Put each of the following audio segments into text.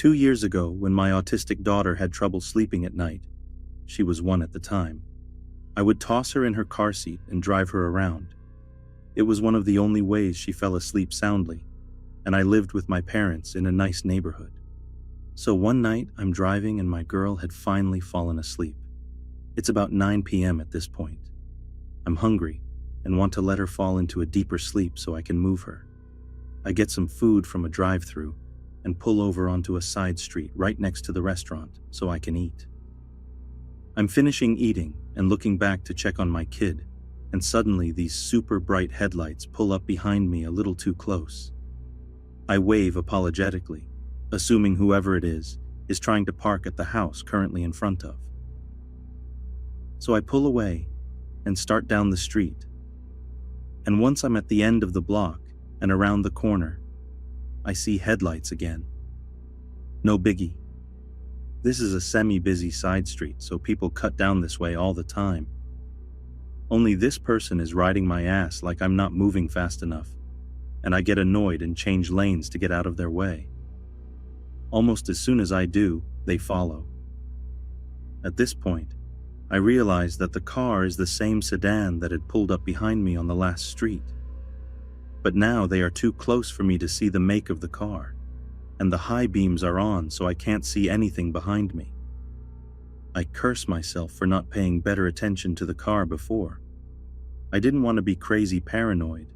2 years ago, when my autistic daughter had trouble sleeping at night, she was 1 at the time, I would toss her in her car seat and drive her around. It was one of the only ways she fell asleep soundly, and I lived with my parents in a nice neighborhood. So one night I'm driving and my girl had finally fallen asleep. It's about 9 p.m. at this point. I'm hungry and want to let her fall into a deeper sleep so I can move her. I get some food from a drive-thru and pull over onto a side street right next to the restaurant so I can eat. I'm finishing eating and looking back to check on my kid, and suddenly these super bright headlights pull up behind me a little too close. I wave apologetically, assuming whoever it is trying to park at the house currently in front of. So I pull away and start down the street. And once I'm at the end of the block and around the corner, I see headlights again. No biggie. This is a semi-busy side street, so people cut down this way all the time. Only this person is riding my ass like I'm not moving fast enough, and I get annoyed and change lanes to get out of their way. Almost as soon as I do, they follow. At this point, I realize that the car is the same sedan that had pulled up behind me on the last street. But now they are too close for me to see the make of the car, and the high beams are on so I can't see anything behind me. I curse myself for not paying better attention to the car before. I didn't want to be crazy paranoid,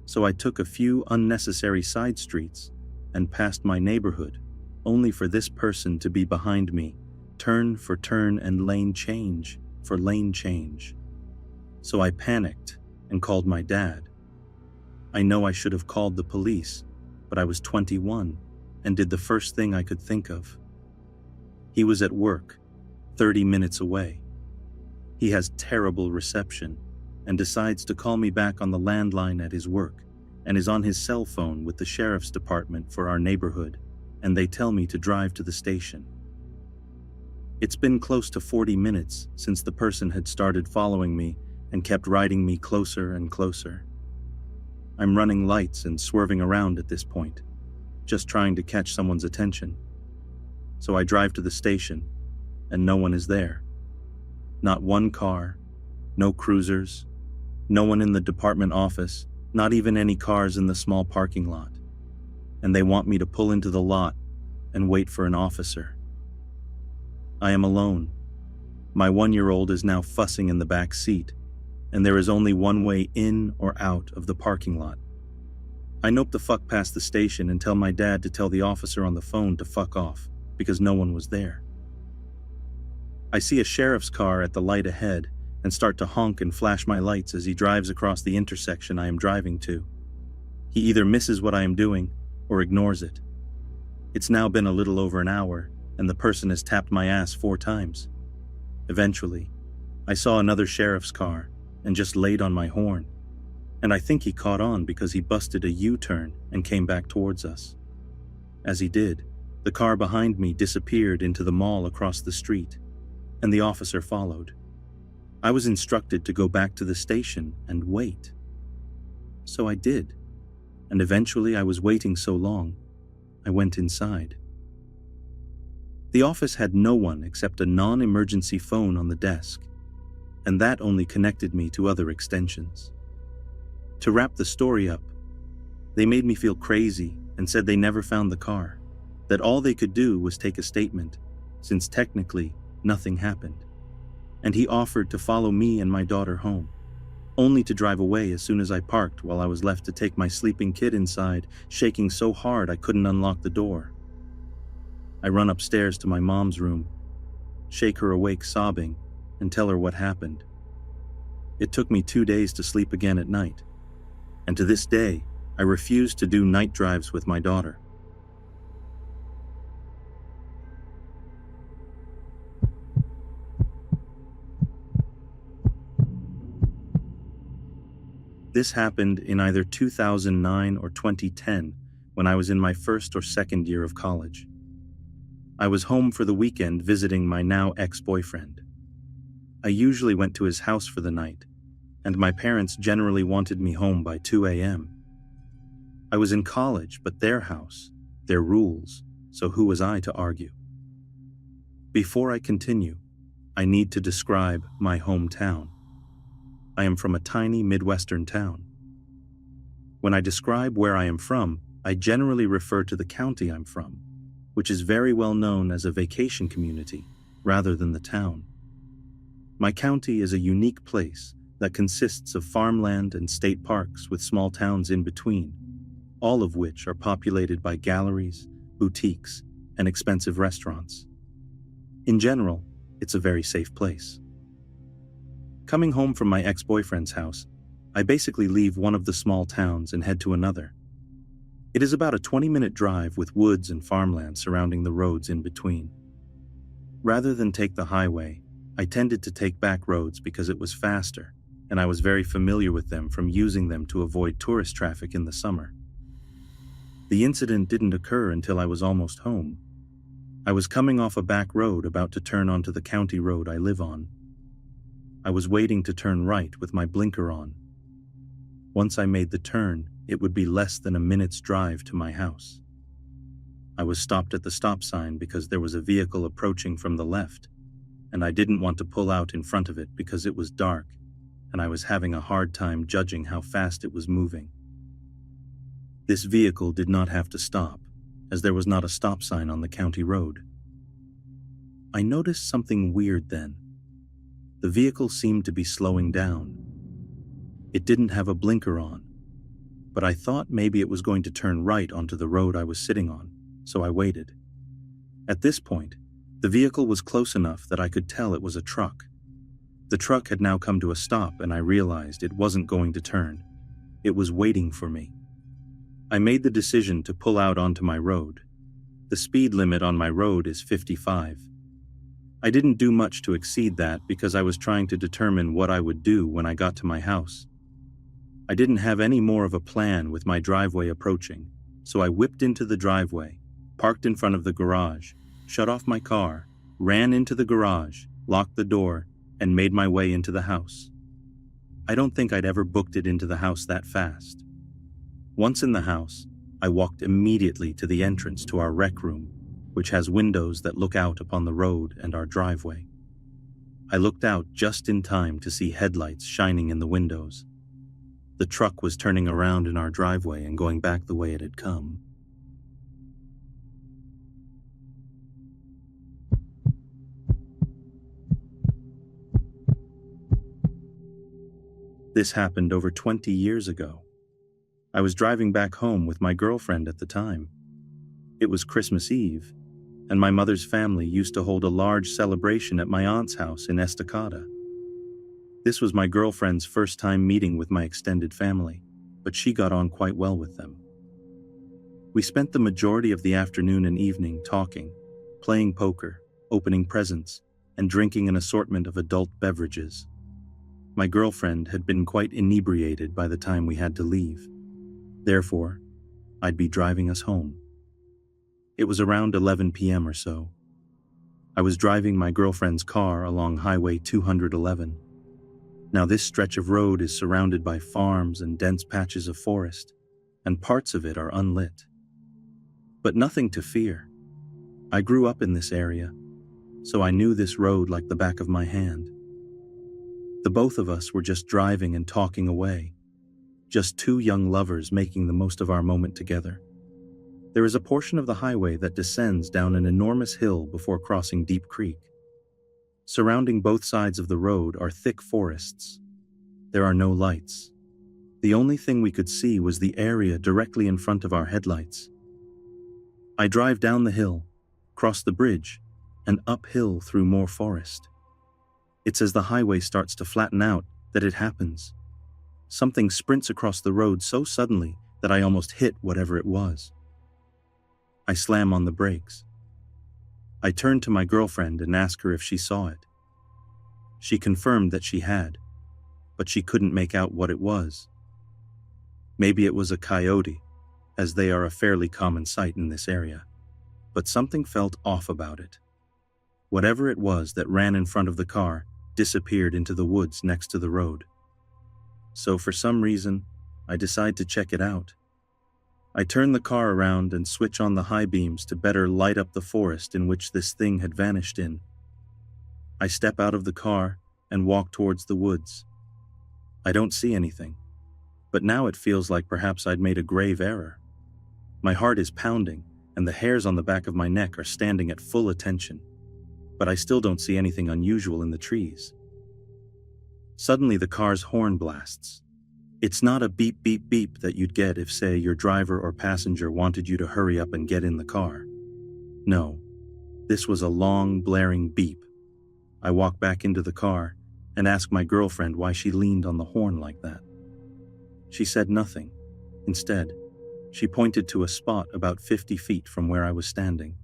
so I took a few unnecessary side streets and passed my neighborhood, only for this person to be behind me, turn for turn and lane change for lane change. So I panicked and called my dad. I know I should have called the police, but I was 21 and did the first thing I could think of. He was at work, 30 minutes away. He has terrible reception and decides to call me back on the landline at his work and is on his cell phone with the sheriff's department for our neighborhood, and they tell me to drive to the station. It's been close to 40 minutes since the person had started following me and kept riding me closer and closer. I'm running lights and swerving around at this point, just trying to catch someone's attention. So I drive to the station, and no one is there. Not one car, no cruisers, no one in the department office, not even any cars in the small parking lot. And they want me to pull into the lot and wait for an officer. I am alone. My 1-year-old is now fussing in the back seat, and there is only one way in or out of the parking lot. I nope the fuck past the station and tell my dad to tell the officer on the phone to fuck off, because no one was there. I see a sheriff's car at the light ahead and start to honk and flash my lights as he drives across the intersection I am driving to. He either misses what I am doing or ignores it. It's now been a little over an hour, and the person has tapped my ass 4 times. Eventually, I saw another sheriff's car and just laid on my horn, and I think he caught on because he busted a U-turn and came back towards us. As he did, the car behind me disappeared into the mall across the street, and the officer followed. I was instructed to go back to the station and wait. So I did, and eventually I was waiting so long, I went inside. The office had no one except a non-emergency phone on the desk, and that only connected me to other extensions. To wrap the story up, they made me feel crazy and said they never found the car, that all they could do was take a statement, since technically nothing happened. And he offered to follow me and my daughter home, only to drive away as soon as I parked while I was left to take my sleeping kid inside, shaking so hard I couldn't unlock the door. I run upstairs to my mom's room, shake her awake sobbing, and tell her what happened. It took me 2 days to sleep again at night, and to this day, I refuse to do night drives with my daughter. This happened in either 2009 or 2010 when I was in my first or second year of college. I was home for the weekend visiting my now ex-boyfriend. I usually went to his house for the night, and my parents generally wanted me home by 2 a.m. I was in college, but their house, their rules, so who was I to argue? Before I continue, I need to describe my hometown. I am from a tiny Midwestern town. When I describe where I am from, I generally refer to the county I'm from, which is very well known as a vacation community, rather than the town. My county is a unique place that consists of farmland and state parks with small towns in between, all of which are populated by galleries, boutiques, and expensive restaurants. In general, it's a very safe place. Coming home from my ex-boyfriend's house, I basically leave one of the small towns and head to another. It is about a 20-minute drive with woods and farmland surrounding the roads in between. Rather than take the highway, I tended to take back roads because it was faster, and I was very familiar with them from using them to avoid tourist traffic in the summer. The incident didn't occur until I was almost home. I was coming off a back road about to turn onto the county road I live on. I was waiting to turn right with my blinker on. Once I made the turn, it would be less than a minute's drive to my house. I was stopped at the stop sign because there was a vehicle approaching from the left, and I didn't want to pull out in front of it because it was dark, and I was having a hard time judging how fast it was moving. This vehicle did not have to stop, as there was not a stop sign on the county road. I noticed something weird then. The vehicle seemed to be slowing down. It didn't have a blinker on, but I thought maybe it was going to turn right onto the road I was sitting on, so I waited. At this point, the vehicle was close enough that I could tell it was a truck. The truck had now come to a stop, and I realized it wasn't going to turn. It was waiting for me. I made the decision to pull out onto my road. The speed limit on my road is 55. I didn't do much to exceed that because I was trying to determine what I would do when I got to my house. I didn't have any more of a plan with my driveway approaching, so I whipped into the driveway, parked in front of the garage, shut off my car, ran into the garage, locked the door, and made my way into the house. I don't think I'd ever booked it into the house that fast. Once in the house, I walked immediately to the entrance to our rec room, which has windows that look out upon the road and our driveway. I looked out just in time to see headlights shining in the windows. The truck was turning around in our driveway and going back the way it had come. This happened over 20 years ago. I was driving back home with my girlfriend at the time. It was Christmas Eve, and my mother's family used to hold a large celebration at my aunt's house in Estacada. This was my girlfriend's first time meeting with my extended family, but she got on quite well with them. We spent the majority of the afternoon and evening talking, playing poker, opening presents, and drinking an assortment of adult beverages. My girlfriend had been quite inebriated by the time we had to leave. Therefore, I'd be driving us home. It was around 11 p.m. or so. I was driving my girlfriend's car along Highway 211. Now this stretch of road is surrounded by farms and dense patches of forest, and parts of it are unlit. But nothing to fear. I grew up in this area, so I knew this road like the back of my hand. The both of us were just driving and talking away, just two young lovers making the most of our moment together. There is a portion of the highway that descends down an enormous hill before crossing Deep Creek. Surrounding both sides of the road are thick forests. There are no lights. The only thing we could see was the area directly in front of our headlights. I drive down the hill, cross the bridge, and uphill through more forest. It's as the highway starts to flatten out that it happens. Something sprints across the road so suddenly that I almost hit whatever it was. I slam on the brakes. I turn to my girlfriend and ask her if she saw it. She confirmed that she had, but she couldn't make out what it was. Maybe it was a coyote, as they are a fairly common sight in this area, but something felt off about it. Whatever it was that ran in front of the car disappeared into the woods next to the road. So for some reason, I decide to check it out. I turn the car around and switch on the high beams to better light up the forest in which this thing had vanished in. I step out of the car and walk towards the woods. I don't see anything, but now it feels like perhaps I'd made a grave error. My heart is pounding, and the hairs on the back of my neck are standing at full attention, but I still don't see anything unusual in the trees. Suddenly the car's horn blasts. It's not a beep beep beep that you'd get if, say, your driver or passenger wanted you to hurry up and get in the car. No, this was a long, blaring beep. I walk back into the car and ask my girlfriend why she leaned on the horn like that. She said nothing. Instead, she pointed to a spot about 50 feet from where I was standing.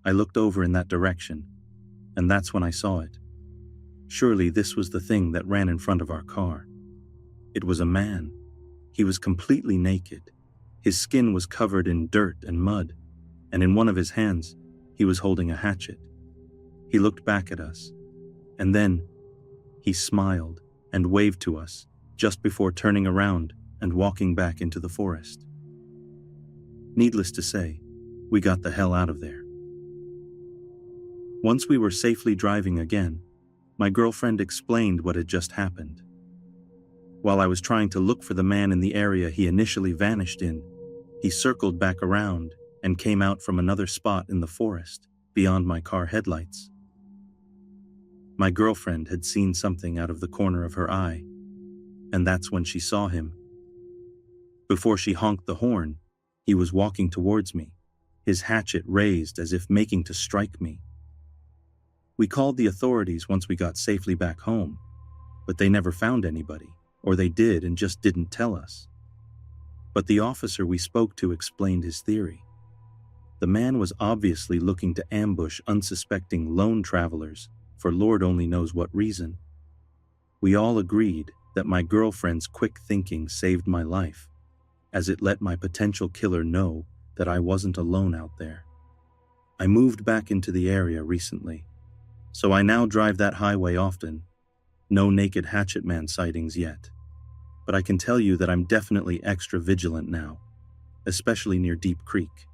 I looked over in that direction, and that's when I saw it. Surely this was the thing that ran in front of our car. It was a man. He was completely naked. His skin was covered in dirt and mud, and in one of his hands, he was holding a hatchet. He looked back at us, and then he smiled and waved to us just before turning around and walking back into the forest. Needless to say, we got the hell out of there. Once we were safely driving again, my girlfriend explained what had just happened. While I was trying to look for the man in the area he initially vanished in, he circled back around and came out from another spot in the forest, beyond my car headlights. My girlfriend had seen something out of the corner of her eye, and that's when she saw him. Before she honked the horn, he was walking towards me, his hatchet raised as if making to strike me. We called the authorities once we got safely back home, but they never found anybody, or they did and just didn't tell us. But the officer we spoke to explained his theory. The man was obviously looking to ambush unsuspecting lone travelers for Lord only knows what reason. We all agreed that my girlfriend's quick thinking saved my life, as it let my potential killer know that I wasn't alone out there. I moved back into the area recently, so I now drive that highway often. No naked hatchet man sightings yet, but I can tell you that I'm definitely extra vigilant now, especially near Deep Creek.